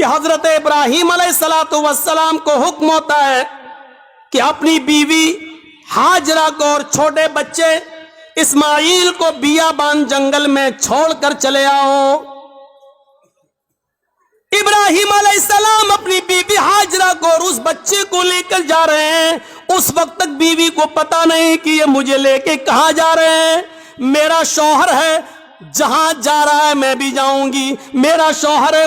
کہ حضرت ابراہیم علیہ الصلوۃ والسلام کو حکم ہوتا ہے کہ اپنی بیوی ہاجرہ کو اور چھوٹے بچے اسماعیل کو بیابان جنگل میں چھوڑ کر چلے آؤ۔ ابراہیم علیہ السلام اپنی بیوی ہاجرہ کو اور اس بچے کو لے کر جا رہے ہیں۔ اس وقت تک بیوی کو پتا نہیں کہ یہ مجھے لے کے کہاں جا رہے ہیں۔ میرا شوہر ہے، جہاں جا رہا ہے میں بھی جاؤں گی، میرا شوہر ہے،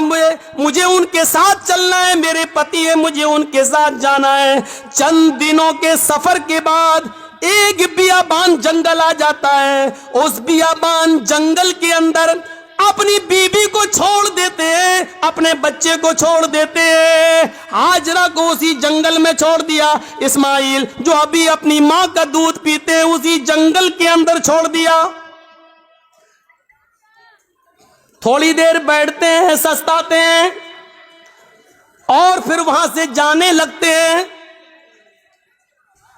مجھے ان کے ساتھ چلنا ہے، میرے پتی ہے، مجھے ان کے ساتھ جانا ہے۔ چند دنوں کے سفر کے بعد ایک بیابان جنگل آ جاتا ہے۔ اس بیابان جنگل کے اندر اپنی بیوی کو چھوڑ دیتے ہیں، اپنے بچے کو چھوڑ دیتے ہیں۔ ہاجرہ کو اسی جنگل میں چھوڑ دیا، اسماعیل جو ابھی اپنی ماں کا دودھ پیتے ہیں اسی جنگل کے اندر چھوڑ دیا۔ تھوڑی دیر بیٹھتے ہیں، سستاتے ہیں اور پھر وہاں سے جانے لگتے ہیں۔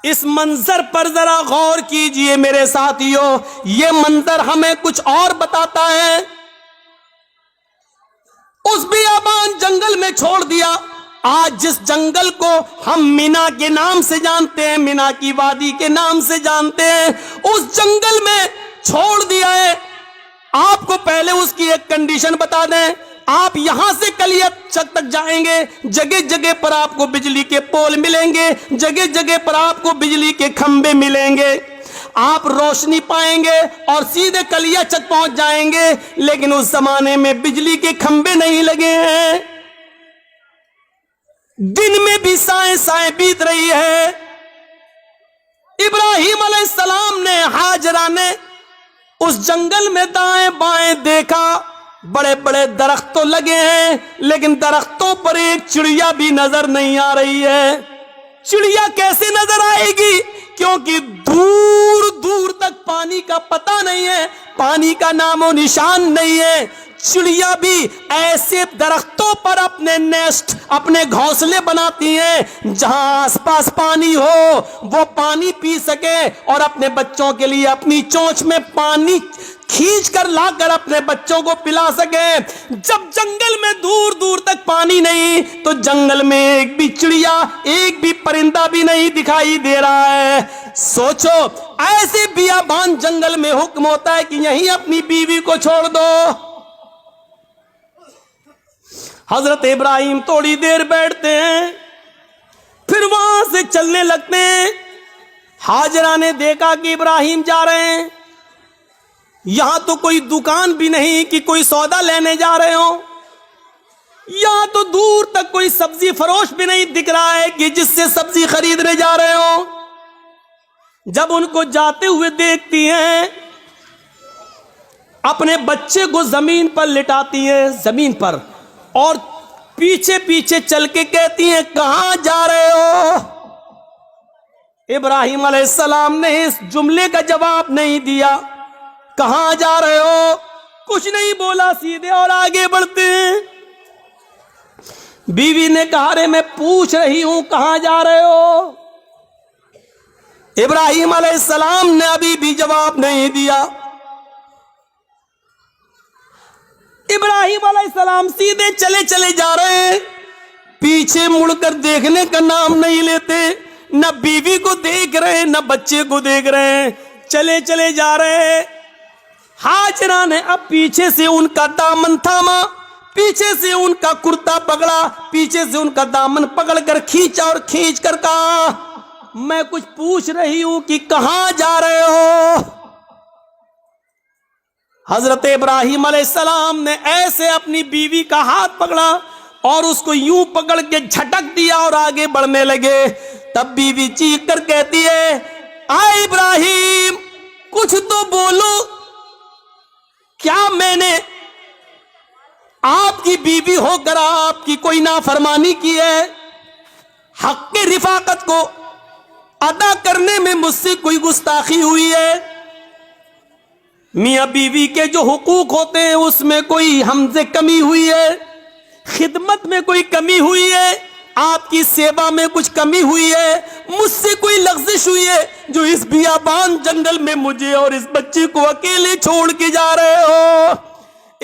اس منظر پر ذرا غور کیجئے میرے ساتھیوں، یہ منظر ہمیں کچھ اور بتاتا ہے۔ اس بیابان جنگل میں چھوڑ دیا۔ آج جس جنگل کو ہم مینا کے نام سے جانتے ہیں، مینا کی وادی کے نام سے جانتے ہیں، اس جنگل میں چھوڑ دیا ہے۔ آپ کو پہلے اس کی ایک کنڈیشن بتا دیں، آپ یہاں سے کلیت چک تک جائیں گے، جگہ جگہ پر آپ کو بجلی کے پول ملیں گے، جگہ جگہ پر آپ کو بجلی کے کھمبے ملیں گے، آپ روشنی پائیں گے اور سیدھے کلیا چک پہنچ جائیں گے۔ لیکن اس زمانے میں بجلی کے کھمبے نہیں لگے ہیں، دن میں بھی سائیں سائیں بیت رہی ہے۔ ابراہیم علیہ السلام نے، ہاجرہ نے اس جنگل میں دائیں بائیں دیکھا، بڑے بڑے درخت تو لگے ہیں لیکن درختوں پر ایک چڑیا بھی نظر نہیں آ رہی ہے۔ چڑیا کیسے نظر آئے گی؟ کیونکہ دور دور تک پانی کا پتہ نہیں ہے، پانی کا نام و نشان نہیں ہے۔ چڑیا بھی ایسے درختوں پر اپنے نیسٹ، اپنے گھونسلے بناتی ہیں جہاں آس پاس پانی ہو، وہ پانی پی سکے اور اپنے بچوں کے لیے اپنی چونچ میں پانی کھینچ کر لا کر اپنے بچوں کو پلا سکے۔ جب جنگل میں دور دور تک پانی نہیں تو جنگل میں ایک بھی چڑیا، ایک بھی پرندہ بھی نہیں دکھائی دے رہا ہے۔ سوچو، ایسے بیابان جنگل میں حکم ہوتا ہے کہ یہیں اپنی بیوی کو چھوڑ دو۔ حضرت ابراہیم تھوڑی دیر بیٹھتے ہیں، پھر وہاں سے چلنے لگتے ہیں۔ ہاجرہ نے دیکھا کہ ابراہیم جا رہے ہیں، یہاں تو کوئی دکان بھی نہیں کہ کوئی سودا لینے جا رہے ہوں، یہاں تو دور تک کوئی سبزی فروش بھی نہیں دکھ رہا ہے کہ جس سے سبزی خریدنے جا رہے ہوں۔ جب ان کو جاتے ہوئے دیکھتی ہیں، اپنے بچے کو زمین پر لٹاتی ہیں، زمین پر، اور پیچھے پیچھے چل کے کہتی ہیں کہاں جا رہے ہو؟ ابراہیم علیہ السلام نے اس جملے کا جواب نہیں دیا، کہاں جا رہے ہو کچھ نہیں بولا، سیدھے اور آگے بڑھتے ہیں۔ بیوی نے کہا رے میں پوچھ رہی ہوں کہاں جا رہے ہو؟ ابراہیم علیہ السلام نے ابھی بھی جواب نہیں دیا۔ ابراہیم علیہ السلام سیدھے چلے چلے جا رہے ہیں، پیچھے مڑ کر دیکھنے کا نام نہیں لیتے، نہ بیوی کو دیکھ رہے ہیں نہ بچے کو دیکھ رہے ہیں، چلے چلے جا رہے ہیں۔ ہاجرہ نے اب پیچھے سے ان کا دامن تھاما، پیچھے سے ان کا کرتا پکڑا، پیچھے سے ان کا دامن پکڑ کر کھینچا اور کھینچ کر کہا میں کچھ پوچھ رہی ہوں کہ کہاں جا رہے ہو؟ حضرت ابراہیم علیہ السلام نے ایسے اپنی بیوی کا ہاتھ پکڑا اور اس کو یوں پکڑ کے جھٹک دیا اور آگے بڑھنے لگے۔ تب بیوی چیخ کر کہتی ہے آئے ابراہیم کچھ تو بولو، کیا میں نے آپ کی بیوی ہو کر آپ کی کوئی نافرمانی کی ہے؟ حق کے رفاقت کو ادا کرنے میں مجھ سے کوئی گستاخی ہوئی ہے؟ میاں بیوی کے جو حقوق ہوتے ہیں اس میں کوئی ہم سے کمی ہوئی ہے؟ خدمت میں کوئی کمی ہوئی ہے؟ آپ کی سیوا میں کچھ کمی ہوئی ہے؟ مجھ سے کوئی لغزش ہوئی ہے جو اس بیابان جنگل میں مجھے اور اس بچے کو اکیلے چھوڑ کے جا رہے ہو؟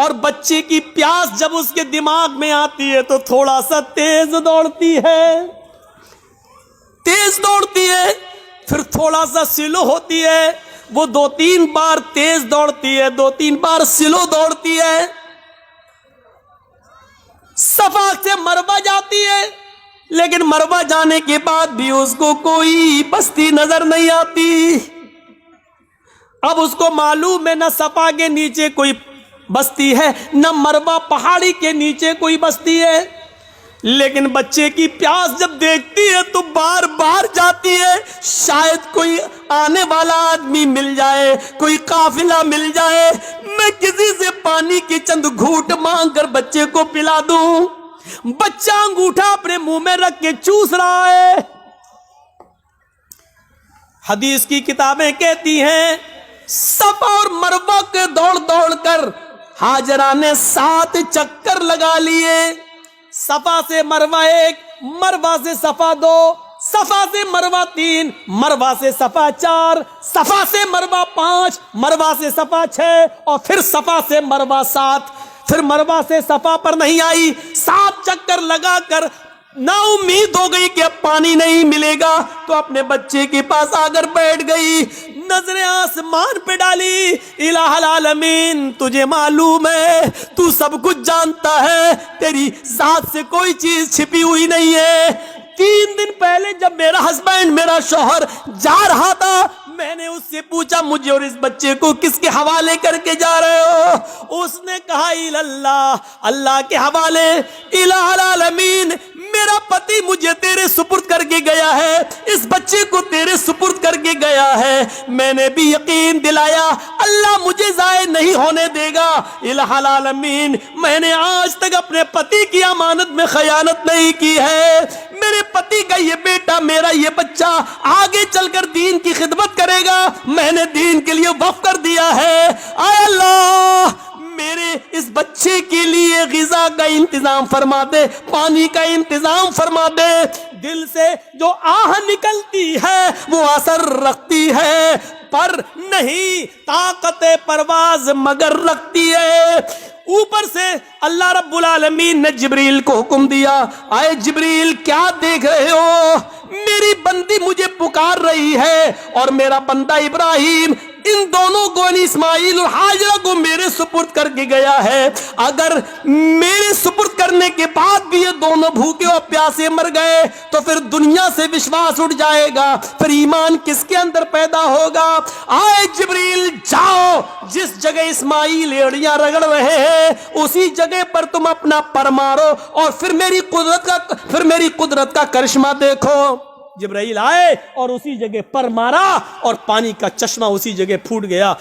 اور بچے کی پیاس جب اس کے دماغ میں آتی ہے تو تھوڑا سا تیز دوڑتی ہے، تیز دوڑتی ہے، پھر تھوڑا سا سلو ہوتی ہے، وہ 2-3 بار تیز دوڑتی ہے، 2-3 بار سلو دوڑتی ہے، صفا سے مروہ جاتی ہے، لیکن مروہ جانے کے بعد بھی اس کو کوئی بستی نظر نہیں آتی۔ اب اس کو معلوم ہے نہ صفا کے نیچے کوئی بستی ہے، نہ مروہ پہاڑی کے نیچے کوئی بستی ہے، لیکن بچے کی پیاس جب دیکھتی ہے تو بار بار جاتی ہے، شاید کوئی آنے والا آدمی مل جائے، کوئی قافلہ مل جائے، میں کسی سے پانی کی چند گھونٹ مانگ کر بچے کو پلا دوں۔ بچہ انگوٹھا اپنے منہ میں رکھ کے چوس رہا ہے۔ حدیث کی کتابیں کہتی ہیں صفا اور مروہ کے دوڑ دوڑ کر ہاجرہ نے 7 چکر لگا لیے، صفا سے مروہ 1، مروہ سے صفا 2، صفا سے مروہ 3، مروہ سے صفا 4، صفا سے مروہ 5، مروہ سے صفا 6، اور پھر صفا سے مروہ 7۔ پھر مروہ سے صفا پر نہیں آئی، 7 چکر لگا کر نا امید ہو گئی کہ اب پانی نہیں ملے گا، تو اپنے بچے کے پاس آ کر بیٹھ گئی، نظریں آسمان پہ ڈالی۔ الہ العالمین، تجھے معلوم ہے، تو سب کچھ جانتا ہے، تیری ذات سے کوئی چیز چھپی ہوئی نہیں ہے۔ 3 دن پہلے جب میرا ہسبینڈ، میرا شوہر جا رہا تھا، میں نے اس سے پوچھا مجھے اور اس بچے کو کس کے حوالے کر کے جا رہے ہو؟ اس نے کہا اللہ، اللہ کے حوالے۔ الہ العالمین، میرا پتی مجھے تیرے سپرد کر کے گیا ہے، اس بچے کو تیرے سپرد کر کے گیا ہے، میں نے بھی یقین دلایا اللہ مجھے ضائع نہیں ہونے دے گا۔ الہ العالمین، میں نے آج تک اپنے پتی کی امانت میں خیانت نہیں کی ہے، میرے پتی کا یہ بیٹا، میرا یہ بچہ آگے چل کر دین کی خدمت کرے گا، میں نے دین کے لیے وقف کر دیا ہے۔ اے اللہ، میرے اس بچے کے لیے غذا کا انتظام فرما دے، پانی کا انتظام فرما دے۔ دل سے جو آہ نکلتی ہے وہ اثر رکھتی ہے، پر نہیں طاقت پرواز مگر رکھتی ہے۔ اوپر سے اللہ رب العالمین نے جبریل کو حکم دیا، اے جبریل کیا دیکھ رہے ہو؟ میری بندی مجھے پکار رہی ہے، اور میرا بندہ ابراہیم ان دونوں کو، اسماعیل اور ہاجرہ کو میرے سپرد کر کے گیا ہے، اگر میرے سپرد کرنے کے بعد بھی یہ دونوں بھوکے اور پیاسے مر گئے تو پھر دنیا سے وشواس اٹھ جائے گا، پھر ایمان کس کے اندر پیدا ہوگا؟ آئے جبریل، جاؤ، جس جگہ اسماعیل ایڑیاں رگڑ رہے ہیں اسی جگہ پر تم اپنا پر مارو، اور پھر میری قدرت کا کرشمہ دیکھو۔ جبرائیل آئے اور اسی جگہ پر مارا اور پانی کا چشمہ اسی جگہ پھوٹ گیا۔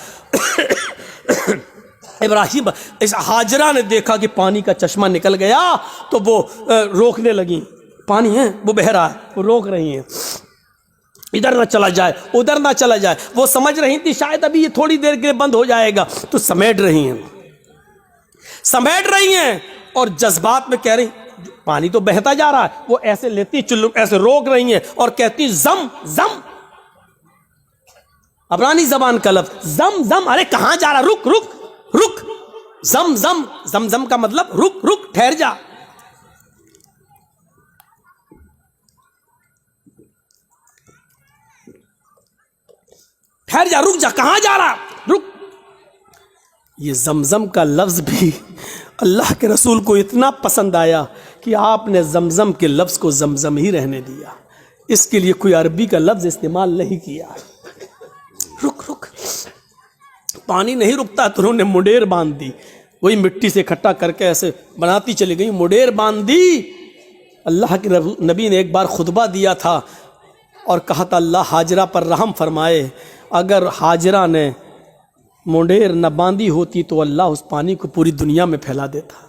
ابراہیم، اس ہاجرہ نے دیکھا کہ پانی کا چشمہ نکل گیا تو وہ روکنے لگی، پانی ہے وہ بہہ رہا ہے، وہ روک رہی ہیں ادھر نہ چلا جائے، ادھر نہ چلا جائے، وہ سمجھ رہی تھی شاید ابھی یہ تھوڑی دیر کے لیے بند ہو جائے گا، تو سمیٹ رہی ہیں اور جذبات میں کہہ رہی پانی تو بہتا جا رہا ہے، وہ ایسے لیتی چلو ایسے روک رہی ہیں اور کہتی زم زم، عبرانی زبان کا لفظ زم زم، ارے کہاں جا رہا، رک رک رک، زم زم، زم زم کا مطلب رک رک، ٹھہر جا۔ ٹھہر جا، رک جا، کہاں جا رہا، رک۔ یہ زمزم کا لفظ بھی اللہ کے رسول کو اتنا پسند آیا کہ آپ نے زمزم کے لفظ کو زمزم ہی رہنے دیا، اس کے لیے کوئی عربی کا لفظ استعمال نہیں کیا۔ رک رک، پانی نہیں رکتا تو انہوں نے مڈیر باندھ دی، وہی مٹی سے اکٹھا کر کے ایسے بناتی چلی گئی، مڈیر باندھ دی۔ اللہ کے نبی نے ایک بار خطبہ دیا تھا اور کہا تھا اللہ ہاجرہ پر رحم فرمائے، اگر ہاجرہ نے مڈیر نہ باندھی ہوتی تو اللہ اس پانی کو پوری دنیا میں پھیلا دیتا،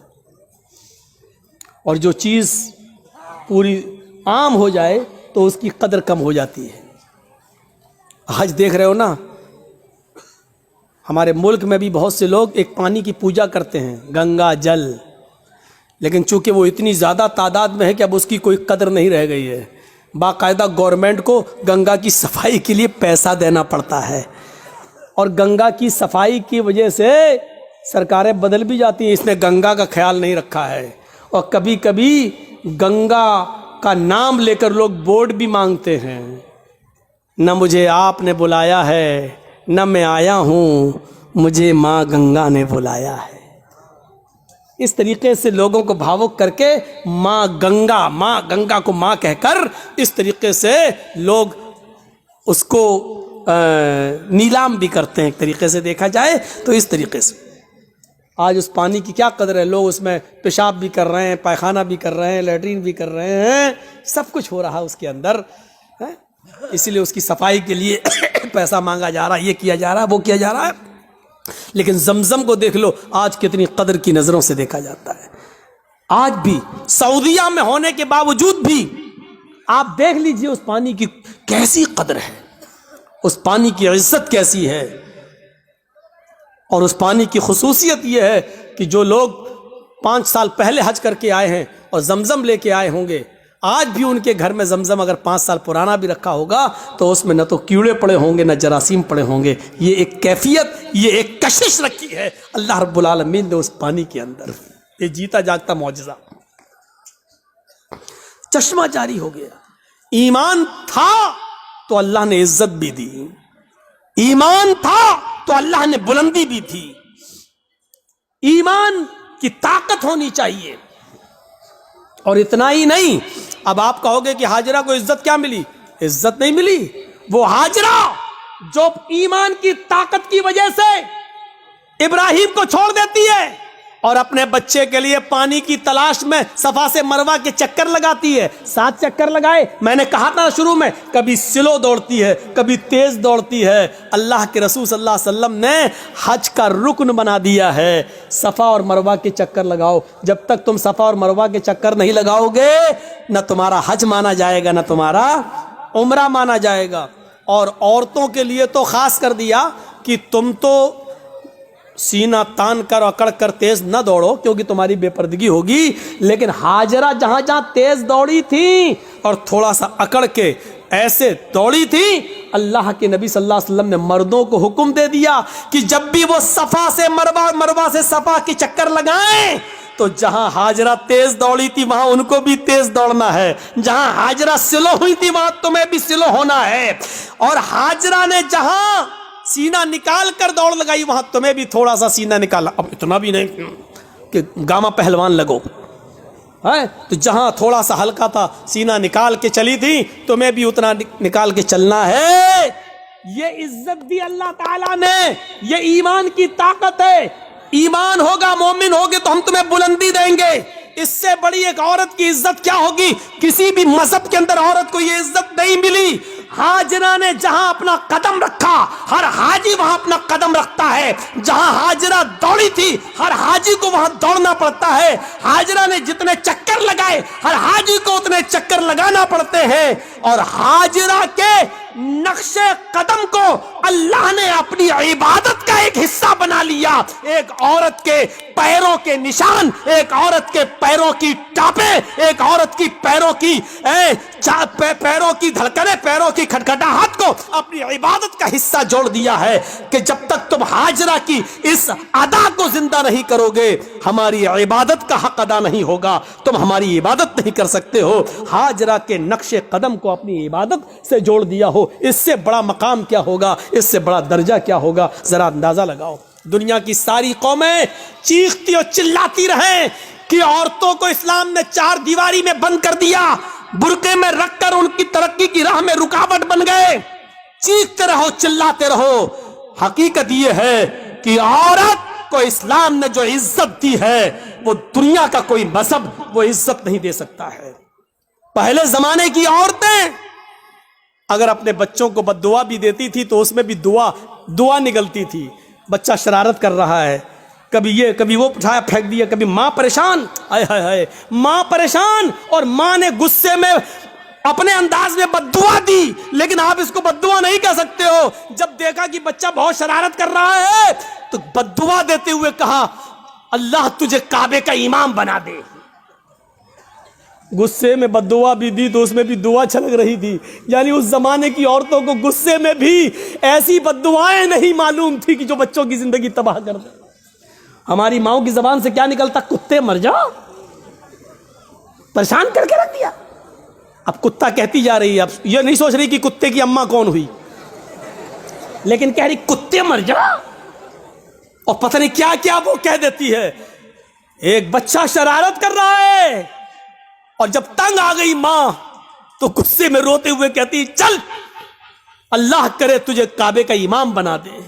اور جو چیز پوری عام ہو جائے تو اس کی قدر کم ہو جاتی ہے۔ آج دیکھ رہے ہو نا، ہمارے ملک میں بھی بہت سے لوگ ایک پانی کی پوجا کرتے ہیں، گنگا جل، لیکن چونکہ وہ اتنی زیادہ تعداد میں ہے کہ اب اس کی کوئی قدر نہیں رہ گئی ہے، باقاعدہ گورنمنٹ کو گنگا کی صفائی کے لیے پیسہ دینا پڑتا ہے، اور گنگا کی صفائی کی وجہ سے سرکاریں بدل بھی جاتی ہیں، اس نے گنگا کا خیال نہیں رکھا ہے، اور کبھی کبھی گنگا کا نام لے کر لوگ بورڈ بھی مانگتے ہیں، نہ مجھے آپ نے بلایا ہے نہ میں آیا ہوں، مجھے ماں گنگا نے بلایا ہے۔ اس طریقے سے لوگوں کو بھاوک کر کے ماں گنگا کو ماں کہہ کر اس طریقے سے لوگ اس کو نیلام بھی کرتے ہیں، ایک طریقے سے دیکھا جائے تو اس طریقے سے۔ آج اس پانی کی کیا قدر ہے، لوگ اس میں پیشاب بھی کر رہے ہیں، پائخانہ بھی کر رہے ہیں، لیٹرین بھی کر رہے ہیں، سب کچھ ہو رہا ہے اس کے اندر، اسی لیے اس کی صفائی کے لیے پیسہ مانگا جا رہا ہے، یہ کیا جا رہا ہے، وہ کیا جا رہا ہے۔ لیکن زمزم کو دیکھ لو آج کتنی قدر کی نظروں سے دیکھا جاتا ہے۔ آج بھی سعودیہ میں ہونے کے باوجود بھی آپ دیکھ لیجئے اس پانی کی کیسی قدر ہے، اس پانی کی عزت کیسی ہے، اور اس پانی کی خصوصیت یہ ہے کہ جو لوگ 5 سال پہلے حج کر کے آئے ہیں اور زمزم لے کے آئے ہوں گے، آج بھی ان کے گھر میں زمزم اگر 5 سال پرانا بھی رکھا ہوگا تو اس میں نہ تو کیڑے پڑے ہوں گے نہ جراثیم پڑے ہوں گے۔ یہ ایک کیفیت، یہ ایک کشش رکھی ہے اللہ رب العالمین نے اس پانی کے اندر، یہ جیتا جاگتا معجزہ۔ چشمہ جاری ہو گیا، ایمان تھا تو اللہ نے عزت بھی دی، ایمان تھا تو اللہ نے بلندی بھی تھی۔ ایمان کی طاقت ہونی چاہیے، اور اتنا ہی نہیں، اب آپ کہو گے کہ ہاجرہ کو عزت کیا ملی؟ عزت نہیں ملی، وہ ہاجرہ جو ایمان کی طاقت کی وجہ سے ابراہیم کو چھوڑ دیتی ہے اور اپنے بچے کے لیے پانی کی تلاش میں صفا سے مروہ کے چکر لگاتی ہے، 7 چکر لگائے، میں نے کہا تھا شروع میں، کبھی سلو دوڑتی ہے کبھی تیز دوڑتی ہے۔ اللہ کے رسول صلی اللہ علیہ وسلم نے حج کا رکن بنا دیا ہے، صفا اور مروہ کے چکر لگاؤ۔ جب تک تم صفا اور مروہ کے چکر نہیں لگاؤ گے نہ تمہارا حج مانا جائے گا نہ تمہارا عمرہ مانا جائے گا۔ اور عورتوں کے لیے تو خاص کر دیا کہ تم تو سینہ تان کر اکڑ کر تیز نہ دوڑو کیونکہ تمہاری بے پردگی ہوگی، لیکن ہاجرہ جہاں جہاں تیز دوڑی تھی اور تھوڑا سا اکڑ کے ایسے دوڑی تھی، اللہ کے نبی صلی اللہ علیہ وسلم نے مردوں کو حکم دے دیا کہ جب بھی وہ صفا سے مروہ، مروہ سے صفا کی چکر لگائیں تو جہاں ہاجرہ تیز دوڑی تھی وہاں ان کو بھی تیز دوڑنا ہے، جہاں ہاجرہ سلو ہوئی تھی وہاں تمہیں بھی سلو ہونا ہے، اور ہاجرہ نے جہاں سینہ نکال کر دوڑ لگائی وہاں تمہیں بھی تھوڑا سا سینہ نکالا، اب اتنا بھی نہیں کہ گاما پہلوان لگو، تو جہاں تھوڑا سا ہلکا تھا سینہ نکال کے چلی تھی تمہیں بھی اتنا نکال کے چلنا ہے۔ یہ عزت دی اللہ تعالیٰ نے، یہ ایمان کی طاقت ہے۔ ایمان ہوگا، مومن ہوگے تو ہم تمہیں بلندی دیں گے۔ اس سے بڑی ایک عورت کی عزت کیا ہوگی؟ کسی بھی مذہب کے اندر عورت کو یہ عزت نہیں ملی۔ ہاجرہ نے جہاں اپنا قدم رکھا ہر حاجی وہاں اپنا قدم رکھتا ہے، جہاں ہاجرہ دوڑی تھی ہر حاجی کو وہاں دوڑنا پڑتا ہے، ہاجرہ نے جتنے چکر لگائے ہر حاجی کو اتنے چکر لگانا پڑتے ہیں، اور ہاجرہ کے نقش قدم کو اللہ نے اپنی عبادت کا ایک حصہ بنا لیا۔ ایک عورت کے پیروں کے نشان، ایک عورت کے پیروں کی ٹاپیں، ایک عورت کی پیروں کی دھڑکنیں، پیروں کی کھٹکھٹاہٹ کو اپنی عبادت کا حصہ جوڑ دیا ہے کہ جب تک تم ہاجرہ کی اس ادا کو زندہ نہیں کرو گے ہماری عبادت کا حق ادا نہیں ہوگا، تم ہماری عبادت نہیں کر سکتے ہو۔ ہاجرہ کے نقش قدم کو اپنی عبادت سے جوڑ دیا ہو، اس سے بڑا مقام کیا ہوگا، اس سے بڑا درجہ کیا ہوگا، ذرا اندازہ لگاؤ۔ دنیا کی ساری قومیں چیختی اور چلاتی رہیں کہ عورتوں کو اسلام نے 4 دیواری میں بند کر دیا، برقعے میں رکھ کر ان کی ترقی کی راہ میں رکاوٹ بن گئے، چیختے رہو چلاتے رہو۔ حقیقت یہ ہے کہ عورت کو اسلام نے جو عزت دی ہے وہ دنیا کا کوئی مذہب وہ عزت نہیں دے سکتا ہے۔ پہلے زمانے کی عورتیں اگر اپنے بچوں کو بد دعا بھی دیتی تھی تو اس میں بھی دعا نگلتی تھی۔ بچہ شرارت کر رہا ہے، کبھی یہ کبھی وہ اٹھایا پھینک دیا، کبھی ماں پریشان، ہائے ہائے ہائے ماں پریشان، اور ماں نے غصے میں اپنے انداز میں بد دعا دی، لیکن آپ اس کو بد دعا نہیں کہہ سکتے ہو۔ جب دیکھا کہ بچہ بہت شرارت کر رہا ہے تو بد دعا دیتے ہوئے کہا اللہ تجھے کعبے کا امام بنا دے۔ غصے میں بد دعا بھی دی تو اس میں بھی دعا چھلک رہی تھی، یعنی اس زمانے کی عورتوں کو غصے میں بھی ایسی بد دعائیں نہیں معلوم تھی کہ جو بچوں کی زندگی تباہ کر دے۔ ہماری ماؤں کی زبان سے کیا نکلتا؟ کتے مر جاؤ. پریشان کر کے رکھ دیا. اب کتا کہتی جا رہی ہے, اب یہ نہیں سوچ رہی کہ کتے کی اماں کون ہوئی, لیکن کہہ رہی کتے مر جاؤ. اور پتہ نہیں کیا کیا وہ کہہ دیتی ہے. ایک بچہ شرارت کر رہا ہے, اور جب تنگ آ گئی ماں تو غصے میں روتے ہوئے کہتی چل اللہ کرے تجھے کعبے کا امام بنا دے.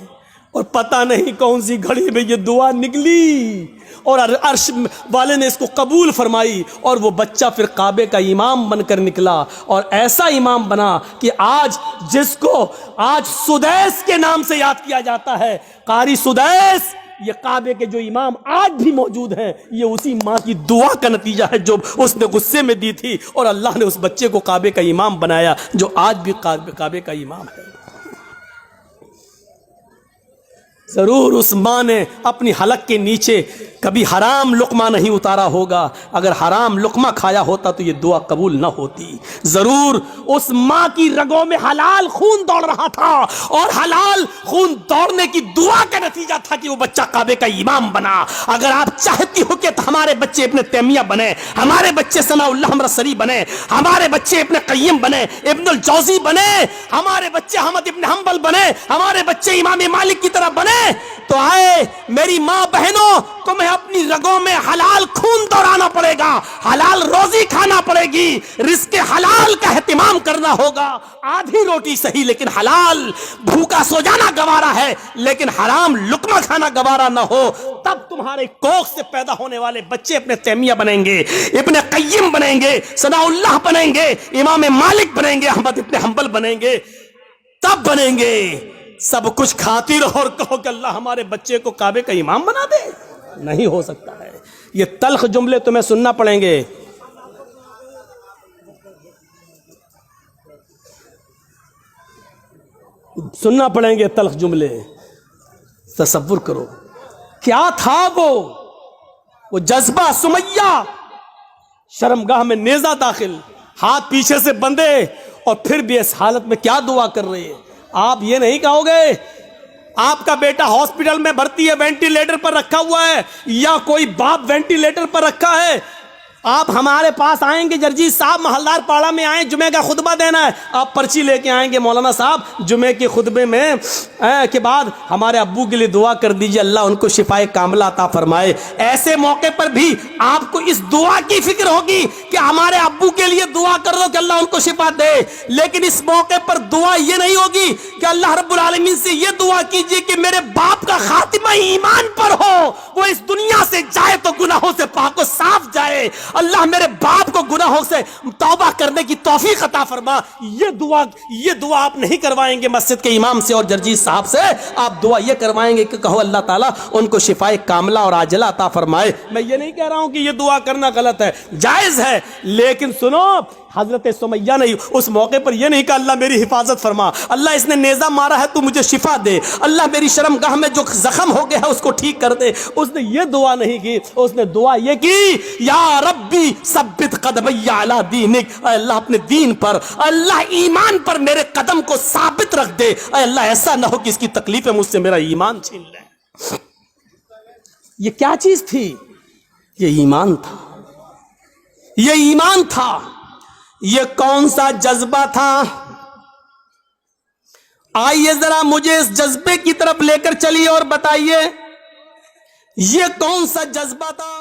اور پتہ نہیں کون سی گھڑی میں یہ دعا نکلی اور عرش والے نے اس کو قبول فرمائی, اور وہ بچہ پھر کعبے کا امام بن کر نکلا. اور ایسا امام بنا کہ آج جس کو آج سدیس کے نام سے یاد کیا جاتا ہے, قاری سدیس, یہ کعبے کے جو امام آج بھی موجود ہیں, یہ اسی ماں کی دعا کا نتیجہ ہے جو اس نے غصے میں دی تھی, اور اللہ نے اس بچے کو کعبے کا امام بنایا جو آج بھی کعبے کا امام ہے. ضرور اس ماں نے اپنی حلق کے نیچے کبھی حرام لقمہ نہیں اتارا ہوگا. اگر حرام لقمہ کھایا ہوتا تو یہ دعا قبول نہ ہوتی. ضرور اس ماں کی رگوں میں حلال خون دوڑ رہا تھا, اور حلال خون دوڑنے کی دعا کا نتیجہ تھا کہ وہ بچہ کعبے کا امام بنا. اگر آپ چاہتی ہو کہ ہمارے بچے ابن تیمیہ بنے, ہمارے بچے ثناء اللہ مرسلی بنے, ہمارے بچے ابن قیم بنے, ابن الجوزی بنے, ہمارے بچے احمد ابن حنبل بنے, ہمارے بچے امام مالک کی طرح بنے, تو آئے میری ماں بہنوں, تمہیں اپنی رگوں میں حلال خون دوڑانا پڑے گا, حلال روزی کھانا پڑے گی, رزق حلال کا اہتمام کرنا ہوگا. آدھی روٹی صحیح لیکن حلال, بھوکا سو جانا گوارا ہے لیکن حرام لقمہ کھانا گوارا نہ ہو. تب تمہارے کوکھ سے پیدا ہونے والے بچے ابن تیمیہ بنیں گے, ابن قیم بنیں گے, ثناء اللہ بنیں گے, امام مالک بنیں گے, احمد ابن حنبل بنیں گے. تب بنیں گے. سب کچھ کھاتی رہو اور کہو کہ اللہ ہمارے بچے کو کعبے کا امام بنا دے, نہیں ہو سکتا ہے. یہ تلخ جملے تمہیں سننا پڑیں گے. سننا پڑیں گے تلخ جملے. تصور کرو کیا تھا وہ جذبہ. سمیہ شرمگاہ میں نیزہ داخل, ہاتھ پیچھے سے بندھے, اور پھر بھی اس حالت میں کیا دعا کر رہی ہے. آپ یہ نہیں کہو گے آپ کا بیٹا ہاسپٹل میں بھرتی ہے, وینٹیلیٹر پر رکھا ہوا ہے, یا کوئی باپ وینٹیلیٹر پر رکھا ہے, آپ ہمارے پاس آئیں گے جرجیت صاحب محلدار پاڑا میں آئیں, جمعے کا خطبہ دینا ہے, آپ پرچی لے کے آئیں گے مولانا صاحب جمعے کے خطبے میں کے بعد ہمارے ابو کے لیے دعا کر دیجئے اللہ ان کو شفائے کاملہ عطا فرمائے. ایسے موقع پر بھی آپ کو اس دعا کی فکر ہوگی کہ ہمارے ابو کے لیے دعا کر دو کہ اللہ ان کو شفا دے, لیکن اس موقع پر دعا یہ نہیں ہوگی کہ اللہ رب العالمین سے یہ دعا کیجئے کہ میرے باپ کا خاتمہ ایمان پر ہو, وہ اس دنیا سے جائے تو گناہوں سے پاک و صاف جائے, اللہ میرے باپ کو گناہوں سے توبہ کرنے کی توفیق عطا فرما. یہ دعا آپ نہیں کروائیں گے مسجد کے امام سے اور جرجیت صاحب سے, آپ دعا یہ کروائیں گے کہ کہو اللہ تعالیٰ ان کو شفائے کاملہ اور عاجلہ عطا فرمائے. میں یہ نہیں کہہ رہا ہوں کہ یہ دعا کرنا غلط ہے, جائز ہے, لیکن سنو حضرت سمیہ نے اس موقع پر یہ نہیں کہا اللہ میری حفاظت فرما, اللہ اس نے نیزہ مارا ہے تو مجھے شفا دے, اللہ میری شرمگاہ میں جو زخم ہو گیا ہے اس کو ٹھیک کر دے. اس نے یہ دعا نہیں کی, اس نے دعا یہ کی یا ربی ثبت قدمی علی دینک, اے اللہ اپنے دین پر, اللہ ایمان پر میرے قدم کو ثابت رکھ دے, اے اللہ ایسا نہ ہو کہ اس کی تکلیفیں مجھ سے میرا ایمان چھین لیں. یہ کیا چیز تھی؟ یہ ایمان تھا, یہ ایمان تھا. یہ کون سا جذبہ تھا؟ آئیے ذرا مجھے اس جذبے کی طرف لے کر چلیے اور بتائیے یہ کون سا جذبہ تھا.